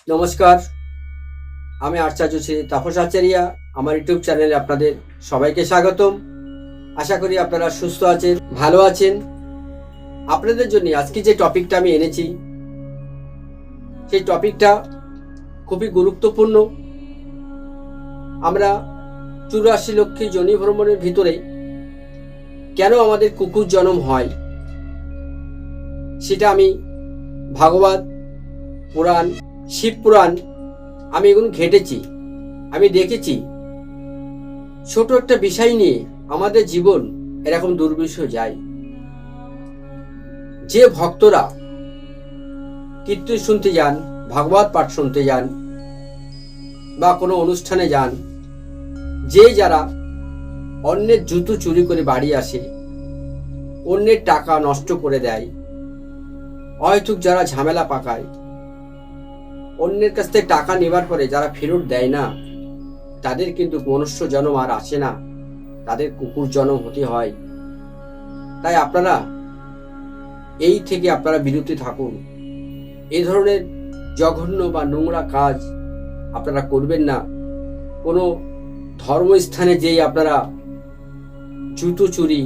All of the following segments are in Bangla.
নমস্কার, আমি আচার্য শ্রী তাপস আচারিয়া। আমার ইউটিউব চ্যানেলে আপনাদের সবাইকে স্বাগতম। আশা করি আপনারা সুস্থ আছেন, ভালো আছেন। আপনাদের জন্য আজকে যে টপিকটা আমি এনেছি, সেই টপিকটা খুবই গুরুত্বপূর্ণ। আমরা 84 লক্ষী যোনি ভ্রমণের ভিতরে কেন আমাদের কুকুর জন্ম হয়, সেটা আমি ভাগবত পুরাণ, শিব পুরাণ, আমি এগুলো ঘেটেছি, আমি দেখেছি। ছোট একটা বিষয় নিয়ে আমাদের জীবন এরকম দুর্বিষহ যায়। যে ভক্তরা কীর্তন শুনতে যান, ভাগবত পাঠ শুনতে যান বা কোনো অনুষ্ঠানে যান, যে যারা অন্যের জুতো চুরি করে বাড়ি আসে, অন্যের টাকা নষ্ট করে দেয়, অহেতুক যারা ঝামেলা পাকায়, অন্যের কাছ থেকে টাকা নেবার পরে যারা ফেরত দেয় না, তাদের কিন্তু মনুষ্য জন্ম আর আসে না, তাদের কুকুর জন্ম হতে হয়। তাই আপনারা এই থেকে আপনারা বিরত থাকুন। এই ধরনের জঘন্য বা নোংরা কাজ আপনারা করবেন না। কোনো ধর্মস্থানে যেই আপনারা জুতো চুরি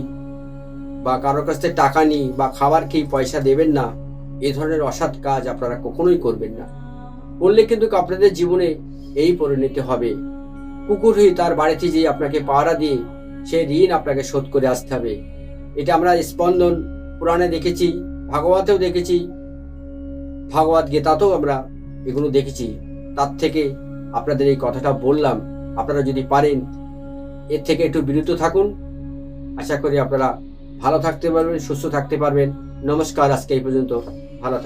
বা কারোর কাছ থেকে টাকা নিয়ে বা খাবার খেয়ে পয়সা দেবেন না। এই ধরনের অসৎ কাজ আপনারা কখনোই করবেন না। করলে কিন্তু আপনাদের জীবনে এই পরিণতি হবে। কুকুর হয়ে তার বাড়িতে যেয়ে আপনাকে পাহারা দিয়ে সেই ঋণ আপনাকে শোধ করে আসতে হবে। এটা আমরা স্পন্দন পুরাণে দেখেছি, ভাগবতেও দেখেছি, ভাগবত গীতাতেও আমরা এগুলো দেখেছি। তার থেকে আপনাদের এই কথাটা বললাম। আপনারা যদি পারেন এর থেকে একটু বিরত থাকুন। আশা করি আপনারা ভালো থাকতে পারবেন, সুস্থ থাকতে পারবেন। নমস্কার, আজকে এই পর্যন্ত। ভালো থাকুন।